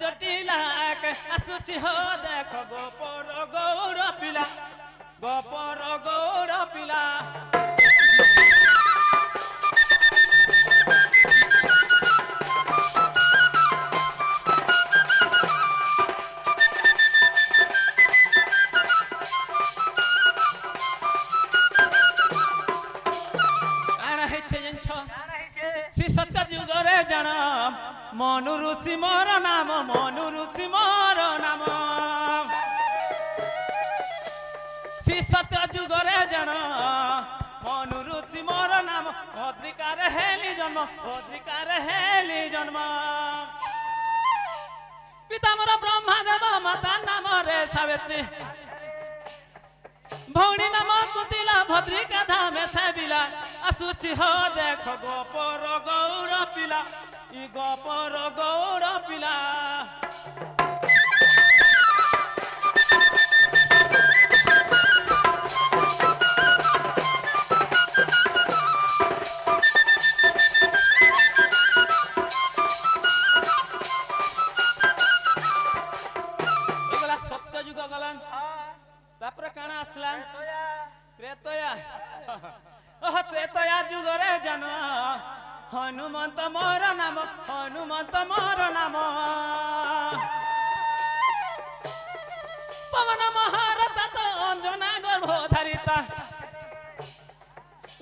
জটিলা আসুচি হো দেখ গোপর গৌর পিলা গোপর গৌর পিলা শ্রী সত্য যুগরে জান মনুরুচি মোর নাম মনুরুচি মোর নাম শ্রী সত্য যুগরে জান মনুরুচি মোর নাম ভদ্রিকার হেলি জন্ম ভদ্রিকার হেলি জন্ম পিতা মোর ব্রহ্মাদেব মাতা নাম রে সাবিত্রী ভৌণী নাম কুতিলা ভদ্রিকা ধামে ছাবিলা আসুচি হো দেখ গোপর গৌর পিলা ই গোপর গৌর পিলা এগুলা সত্য যুগ গলাম তারপরে কানা আসলাম ত্রেতয়া ত্রেতয়া যুগরে জান হনুমন্ত মোর নাম হনুমন্ত মোর নাম পবন মহারথা তো অঞ্জনা গর্ভধারিতা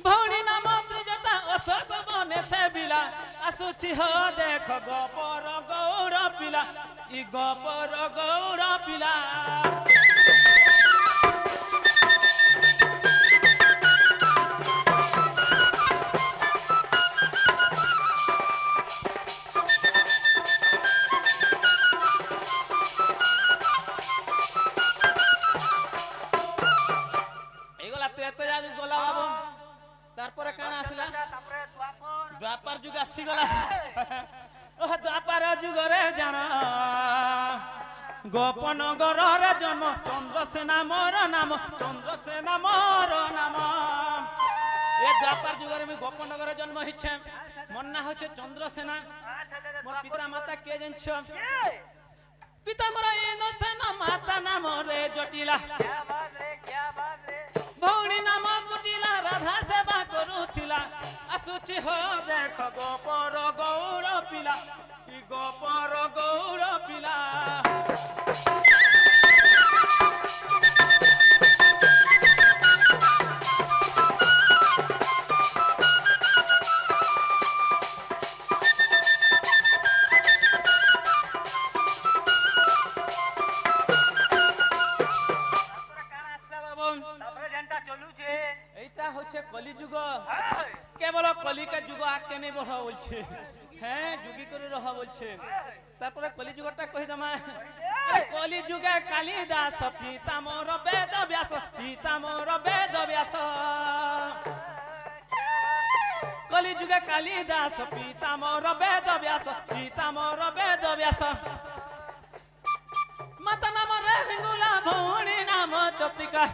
ভৌণী নাম ত্রিজটা অশোক বনে সেবিলা আসুচি হো দেখ গোপর গৌর পিলা ই গোপর গৌর পিলা তারপরে কানা আসলা দ্বাপার যুগ আসি গলা দ্বাপার যুগরে জান গোপনগরের জন্ম চন্দ্রসেনা মোর নাম চন্দ্রসেনা মোর নাম এ দ্বাপার যুগরে আমি গোপনগরে জন্ম হইছে মোর না হচ্ছে চন্দ্রসেনা মোর পিতা মাতা কে জানছ পিতা মোর ইন্দ্রসেন মাতা নাম রে জটিলা ভৌণী নাম কুটিলা রাধা সেবা করুথিলা আসুচি হো দেখ গোপর গৌর পিলা ই গোপর গৌর পিলা এইটা হচ্ছে কলি যুগ কেবল কলিকা যুগ আগে নেই বড় বলছে হ্যাঁ যুগী করে রহা বলছে তারপরে কলি যুগটা কই দমা কলি যুগে কালিদাস পিতা মোর বেদ ব্যাস পিতা মোর বেদ ব্যাস কলি যুগে কালিদাস পিতা মোর বেদ ব্যাস পিতা মোর বেদ ব্যাস মাতা নাম রে হিঙ্গুলা ভৌণী নাম চত্রিকা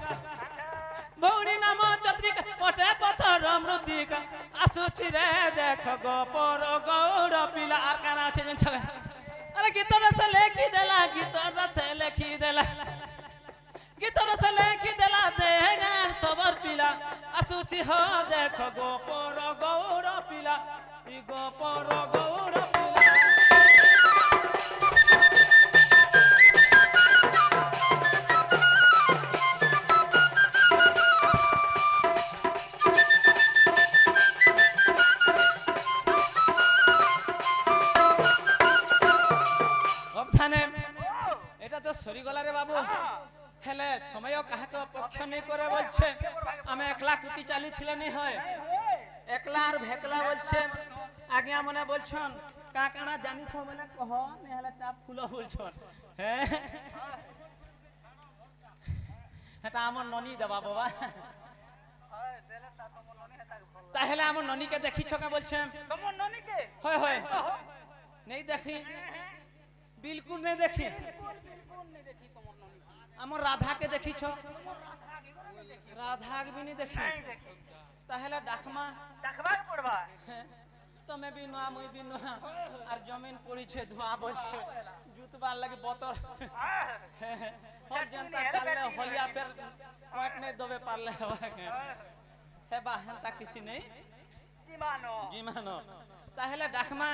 ভৌণী নাম চত্রিকা পটে পথর মৃত্তিকা আসুচি রে দেখ গোপর গৌর পিলা আর কানা আছে জানছ আরে গীতর সে লেখি দেলা গীতর সে লেখি দেলা গীতর সে লেখি দেলা দেগার সবর পিলা আসুচি হ দেখ গোপর গৌর পিলা ই গোপর গৌর পিলা সরিগলা রে বাবু হেলে সময় কাহাকে অপেক্ষ নেই করে বলছে আমি একলা কুটি চালি ছিলে নি হয় একলা আর ভেকলা বলছে আগে মনে বলছন কা কানা জানি তো বলে কহ নেহলে টাপ ফুল বলছন হ্যাঁ এটা আমার ননি দেবা বাবা তাহলে আমার ননিকে দেখিছ কা বলছে তোমার ননিকে হয় হয় নেই দেখি बिल्कुल नहीं देखी আমার রাধাকে দেখিছ রাধাকে भी नहीं देखी তাহলে ডাকমা ডাকবার পড়বা তুমি भी নুয়া মুই भी নুয়া আর জমিন পড়িছে ধোয়া বলছে जुतबार लगे बतर हल जनता काले हलिया फेर वाट नहीं दबे पारले हवा के हे बा हेंता किछि नहीं जिमानो ताहेले डाकमा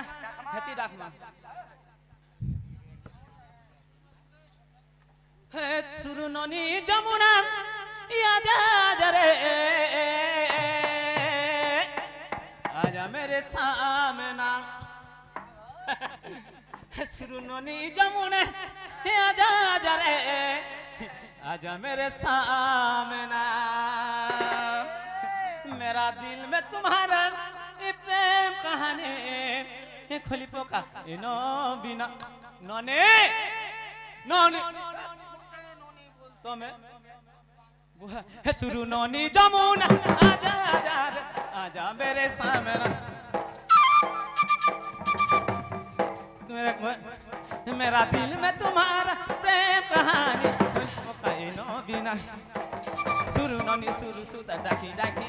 हेती डाकमा हे सुरुननी जमुना या जा रे आजा मेरे सामना सुरुननी जमुना आजा रे आजा मेरे सामना मेरा दिल में तुम्हारा ये प्रेम कहानी खुली पोका नो बिना नोने नोने तो मैं सुरु नोनी जमुना आजा आजा आजा मेरे सामने मेरा दिल में तुम्हारा प्रेम कहानी नो बिना सुरु नोनी सुरु सुता डाकी डाकी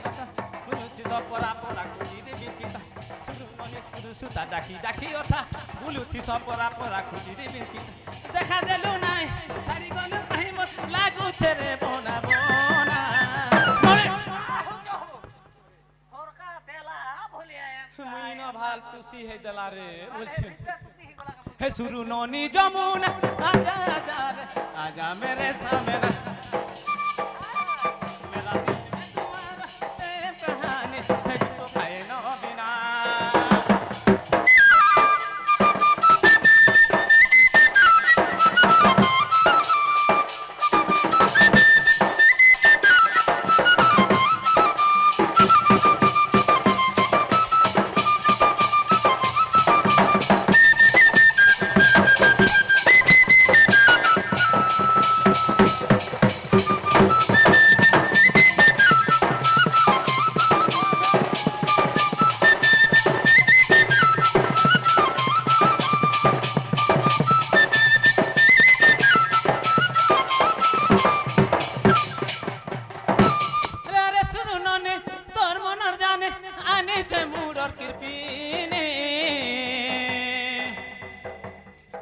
बुलु चितो परा परा खुजी दे बिकिता सुरु नोनी सुरु सुता डाकी डाकी ओथा बुलु चितो परा परा खुजी दे बिकिता देखा देलु नाय छाड़ी गनु कहीं मत लागू छे रे बोना बोना सरकार देला भोलिया मुइनो भाल तुसी हे देला रे बोलछे हे सुरु नोनी जमुना आजा आजा आजा मेरे सामने मेरा दिल में तुम्हारा प्रेम कहानी है तो खाए न बिना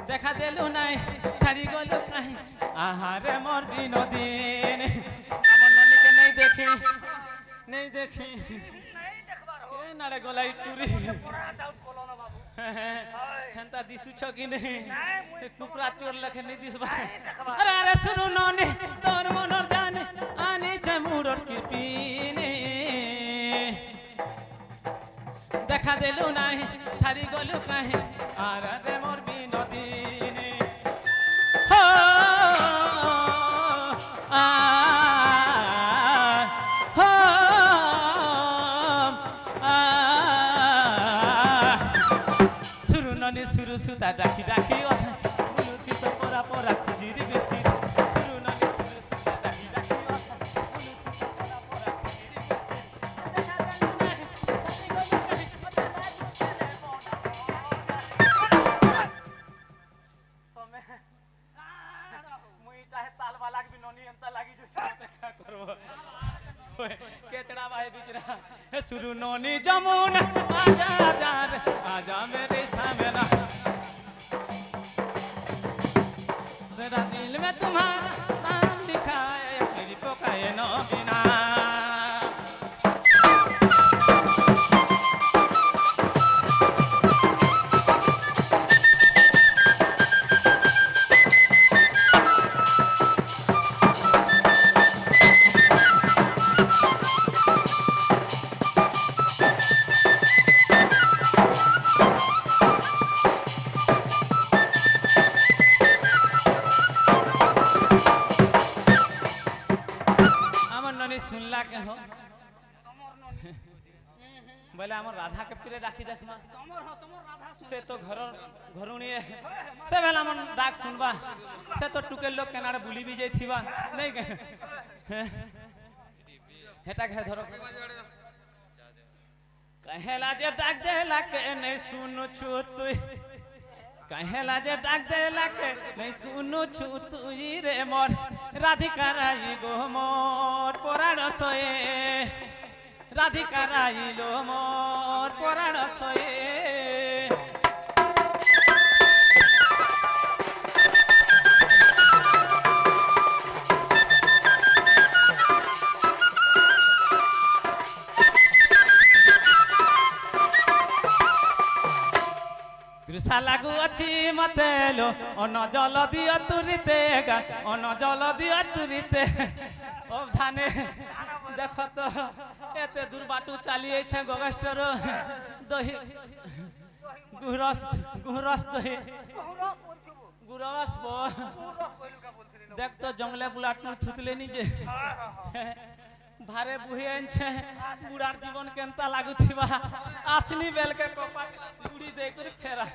देखा देलु नाई छाड़ी गलु कहीं आहारे मोर बिनोदिन हमर ननी के नहीं देखी के नारे गलाई टूरी हेंता दिसु छ कि नहीं कुकरा चोर लखे नहीं दिसबा अरे अरे सुनु ननी तोर मनर जाने आनी छ मुरर किरपिने देखा देलु नाई छाड़ी गलु कहीं आहारे मोर बिनोदिन हो सुरु ननी सुरु सुता डाकी डाकी ओथा बुलुती तो परा परा खुजी रे बिथि सुरु ननी सुरु सुता डाकी डाकी ओथा बुलुती तो परा परा खुजी रे देखा देलु नाही छाती गलु कहीं ओथा लागु छे रे बोना तो मैं मुई चाहे ताल वाला के ननी अंता लागी जो साथ का करबो केतड़ा भाई बिचरा सुरु ननी जमुना आजा आजा आजा मेरे सामने तेरा दिल में तुम्हारा नाम लिखा है मेरी पोकाए नो बिना सुनला के हो बोले हमर राधा के पीरे राखी देखमा तमर राधा से तो घरुणी से बेला मन डाक सुनबा से तो टुके लोग केनाडे बुली भी जाई थिबा नहीं के हेटा के धरो कहेला जे डाक देला के नहीं सुनु छु तुई कहेला जे डाक देला के नहीं सुनु छु तुई रे मोर राधिका राई गो मोर पोराण सोए राधिका राई लो मोर पोराण सोए ଅଛି ମତେ ଲୋ ଅନ ଜଲ ଦିଅ ତୁରିତେ ଗା ଅନ ଜଲ ଦିଅ ତୁରିତେ ଓ ଧାନେ ଦେଖ ତ এতে দূর বাটু চালিয়েছে গগস্টর দহি গুরস দহি গুরস দেখ তো জঙ্গলে বুলাট থুতলে নিজে ভারে বুহি আনছে বুড়ার জীবন কেনতা লাগুথিবা আসনি বেলকে কপাট গুড়ি দেই করে ফেরা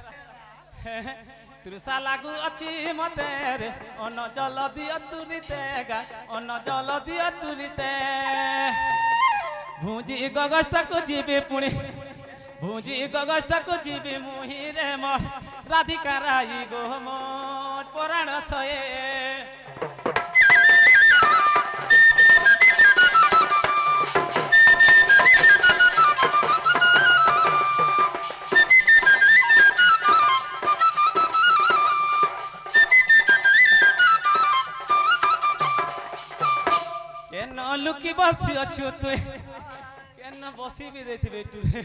তৃষা লাগু অছি মতে রে অন জল দিও তুরিতে গা অন জল দিও তুরিতে ভুঁজি গগস্টকু ଯିବି পুଣି ভুঁজি গগস্টকু ଯିବି মুহি রে মোর রাধিকা রাই গো মোর পরাণ ছয়ে কেন লুকি বসি অছু তুই কেন বসি বি দেইথিবে টুরে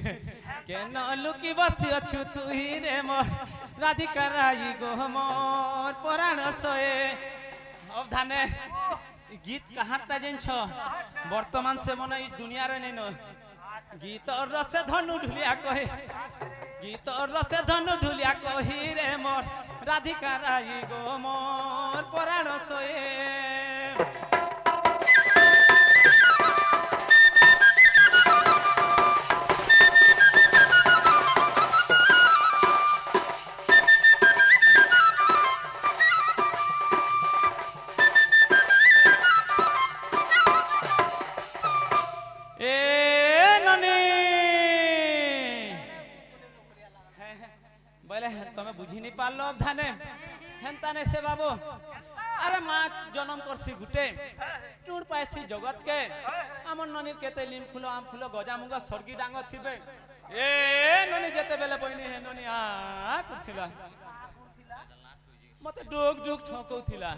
কেন লুকি বসি অছু তুই রে মোর রাধিকা রাই গো মোর পরাণ সয়ে অবধানে গীত কাহারটা জানছ বর্তমান সে মনে এই দুনিয়ারে নেই ন গীত রসে ধনু ঢুলিয়া কহে গীত রসে ধনু ঢুলিয়া কহি রে মোর রাধিকা রাই গো মোর পরাণ সয়ে তুমি বুঝি নি পারলো ধানে হেনতানে সে বাবু আরে মা জন্ম করছি গুটে টুর পাইছি জগৎ কে আমার ননির কেতে লিম ফুল আম ফুল গজামুগ সর্গি ডাঙ্গ থিবে এ ননি যেতে বেলে বইনি হে ননি আ করছিলা মতে ডুক ডুক ছকৌথিলা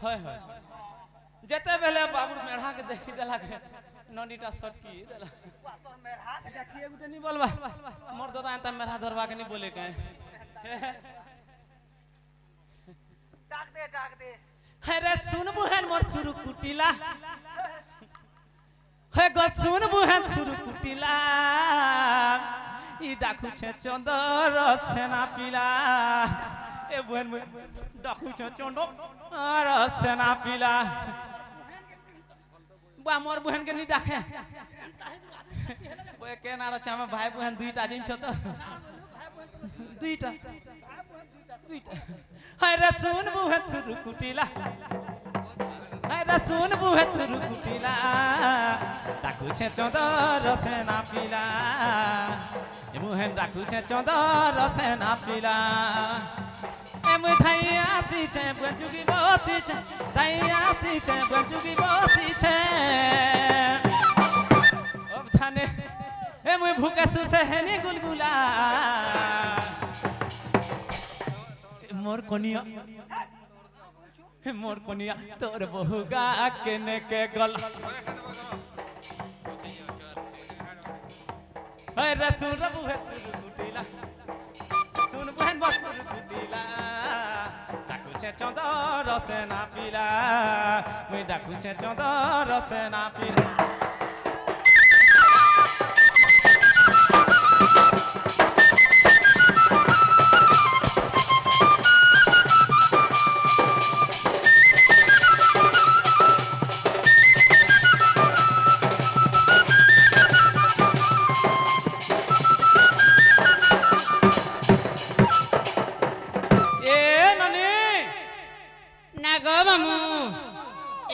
হয় হয় যেতে বেলে বাবুর মেঢ়া কে দেখি দেলা কে ননিটা সটকি দেলা দেখিয়ে গুটে নি বলবা মোর দাদা এত মেঢ়া ধরবা কে নি বলে কে ডাক দে রে শুনবু হেন মোর সুরু কুটিলা হে গো শুনবু হেন সুরু কুটিলা ই ডাকুছে চন্দর সেনা পিলা এ বুহেন ডাকুছে চন্দ আর সেনা পিলা মোর বুহেন কে নি ডাকে ওই কে নাড় আছে আমার ভাই বুহেন দুইটা জিনিস তো দুইটা দুইটা হায় রে শুন বুহেন সুরু কুটিলা হায় রে শুন বুহেন সুরু কুটিলা ডাকুছে চন্দর সেনা পিলা এ বুহেন ডাকুছে চন্দর সেনা পিলা এমু ধাইয়া আছিছে বুঝুগি বসিছে ধাইয়া আছিছে বুঝুগি বসিছে অবধানে এমু ভুকে সুসে হেনি গুলগুলা মোর কনিয়া তোর বহুগা কেনে কে গল হায় রে সুর বুহে সুর কুটিলা শুন বুহেন বসুর কুটিলা ডাকুছে চন্দর সেনা পিলা মুই ডাকুছে চন্দর সেনা পিলা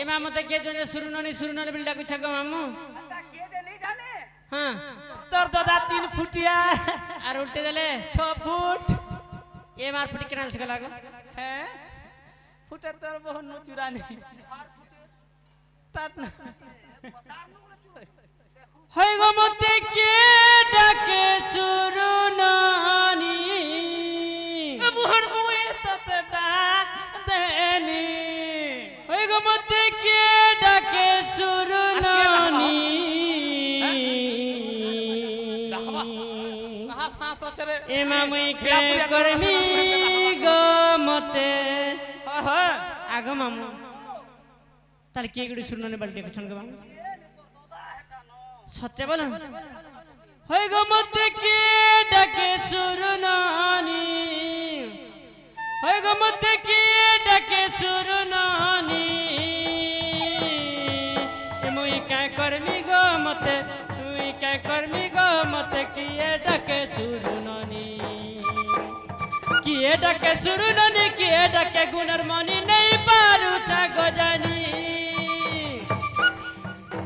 মামতে কে জনে সুরননি বিল ডাকুছ গো মামু কে যে নেই জানে হ্যাঁ তোর দাদা 3 ফুটিয়া আর উল্টে দিলে 6 ফুট এ মার ফুটি কেন আসে লাগো হ্যাঁ ফুটে তোর বহু চুরানি তার না হয় গো মতে কে ডাকে সুরননি মোহন মুই তোতে ডাক দেনি হয় গো মতে কে ডাকে সুরননি কহা सांस চরে এ মামুই কে করমি গো মতে হ্যাঁ আগ মামু তাহলে কে গুড়ি শুননে বাড়ি দেখছেন গো মামু সত্যি বলো হই গো মতে কে ডাকে সুরনানি হই গো মতে কে ডাকে সুরনানি মুই কে করমি গো মতে তুই কে করমি গো মতে কিয়ে ডাকে সুরনানি কিয়ে ডাকে সুরনানি কিয়ে ডাকে গুণের মনি নেই পারু গো জানি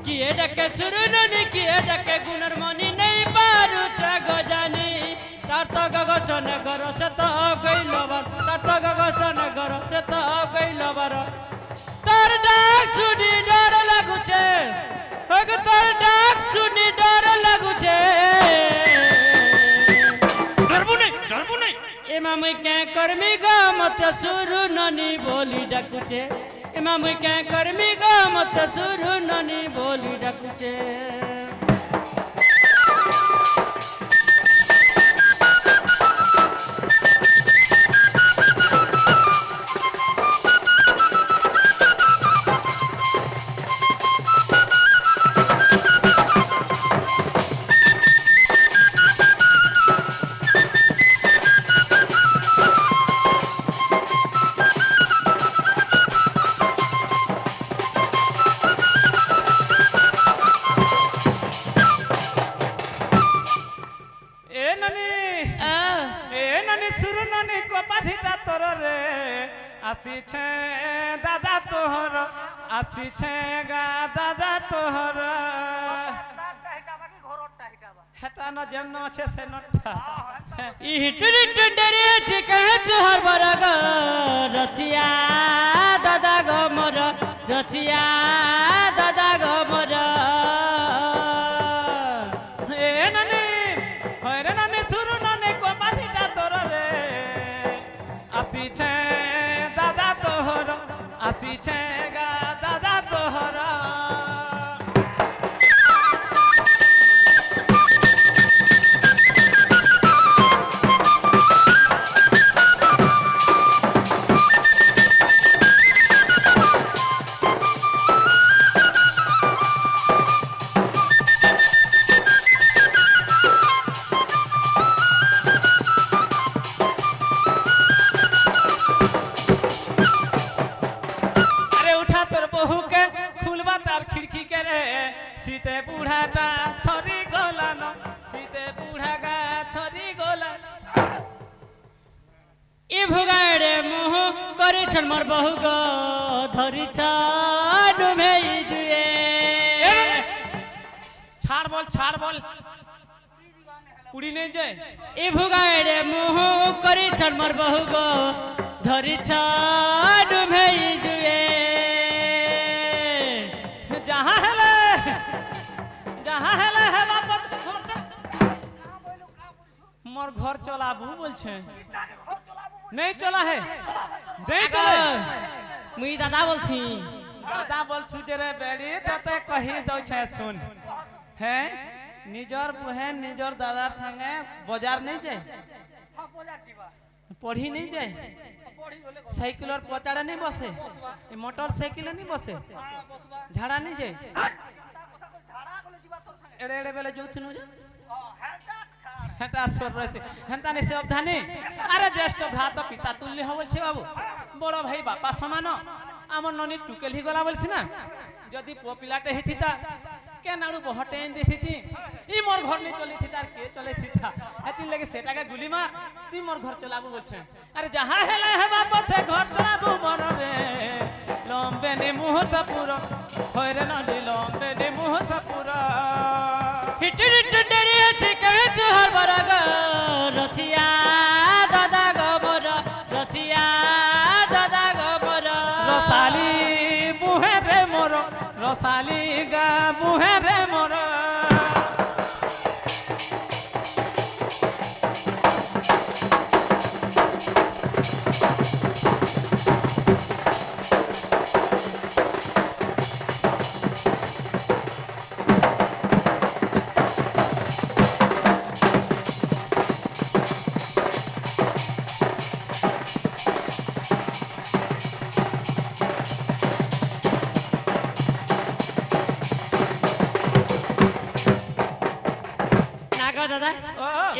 কিয়ে ডাকে সুরনানি কিয়ে ডাকে গুণের মনি নেই পারু গো জানি তার তো গগন গর সে তো গইল বার তার তো গগন গর সে তো গইল বার তার ডাক শুনি ডর লাগুছে হগ তার ডাক শুনি ডর লাগুছে ডরবু নাই এ মামুই কে করমি গো মতে সুরু ননি বলি ডাকুছে এ মামুই কে করমি গো মতে সুরু ননি বলি ডাকুছে পাঠিটা তোর রে আসিছে দাদা তোহর আসিছে গা দাদা তোহর হেটা ন যেন আছে সে নটা ইটুরি টুন্ডরি আছে কহে চহর বরগ রচিয়া দাদা গো মোর রচিয়া দাদা গো মোর এ নানি হরে নানি সুরু নানি কো পাঠিটা তোর রে আসিছে দাদা তোহর আসিছে গা দাদা তোহর खिड़की के रे सीते बूढ़ाटा थरी गोला न सीते बूढ़ा गा थरी गोला इ भुगाड़े मुह करे छन मोर बहु गो धरी छाड़ भेई दुए छाड़ बोल पुड़ी नहीं जाए इ भुगाड़े मुह करे छन मोर बहु गो धरी छाड़ भेई दुए मोर घर चलाबू बोल छे नहीं चला है नहीं चले मुई दादा बोलछी दादा बोलछु जे रे बेड़ी तते कहि दो छे सुन है निजर बुहे निजर दादार संगे बाजार नहीं जाए हां बाजार जीवा पढ़ी नहीं जाए साइकिल और पचाड़ा नहीं बसे मोटरसाइकिल नहीं बसे झाड़ा नहीं जाए एड़े एड़े बेले जोथनु जे हेटा सोर रसे हेंता ने सावधानी अरे ज्येष्ठ भ्राता पिता तुल्य हो बोलछे बाबू बड़ भाई बापा समान आमर ननी टुकेल ही गला बोलछि ना जदी पो पिलाटे हिथिता के नाडू बहटे देथिति ई मोर घर नहीं चली थी तार के चले थीता एतिन लगे सेटा के गुली मार ती मोर घर चलाबू बोलछे अरे जहां हेले हे बाप छे घर चलाबू मोर रे लंबे ने मुंह सपुर होरे न लंबे ने मुंह सपुर हिटरी टंडरी अछि कहे चहर बरग रचिया दादा गो मोर रचिया दादा गो मोर रसाली बुहे रे मोर रसाली गा बुहे रे मोर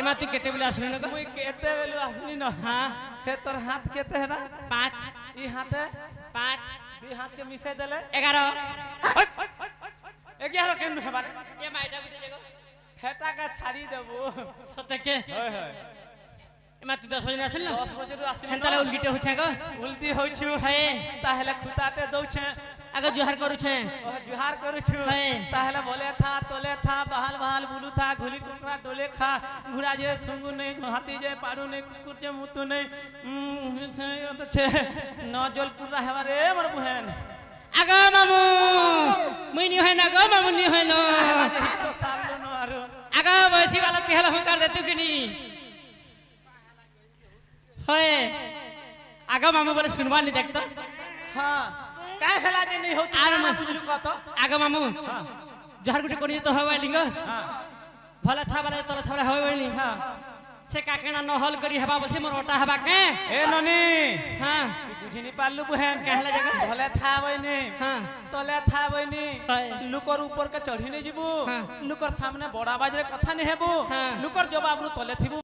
এমা তুই কেতে বলে আসলি না গো মুই কেতে বেলু আসনি ন হ্যাঁ হে তোর হাত কেতে হেনা 5 ই হাতে 5 দুই হাত কে মিশাই দেলে 11 11 কেন হেবারে এ মাইটা গুটে যাগো হেটাকে ছাড়ি দেব সত্যকে হয় হয় এমা তুই 10 বজে আসলি না 10 বজে আসনি হেন তালে উলগিটে হচ্ছে গো উল্টি হইছু হয়ে তাহলে খুতাতে দউছে আগে জোহার করুছে ও জুহার করুছু হ্যাঁ। তাহলে বলে থা তোলে থা বহাল বহাল বুলু থা ঘুলি কুকড়া ডোলে খা ঘুরা যে সুঙ্গু নেই হাতি যে পাড়ু নেই কুকুর যে মুতু নেই তো ছে ন জল পুরা হেবারে মোর বুহেন আগা মামু মুই নি হয় না গো মামু নি হয় না আজ হি তো সারলো ন আরো আগা বয়সী वाला তেহলা হুঙ্কার দেতু কিনি হয় আগা মামু বলে শুনবা নি দেখতো হ্যাঁ কাই হেলা যে নেই হতো আর আর মা- বুঝলু কত আগা মামু জোহার গুটে করি তো হওয়াই লিঙ্গ হ্যাঁ ভলে থা বলে তোলা থা হওয়াই নি হ্যাঁ সে কাকেনা নহল করি হেবা বলছি মোর ওটা হেবা কে এ ননি হ্যাঁ তুই বুঝিনি পারলু বুহেন কাহলা জায়গা ভলে থা বইনি হ্যাঁ তলে থা বইনি হয়। লুকর উপর কে চढ़ी नहीं जीबू হ্যাঁ। লুকর সামনে বড় आवाज রে কথা नहीं हेबू হ্যাঁ। লুকর জবাব রু তলে থিবু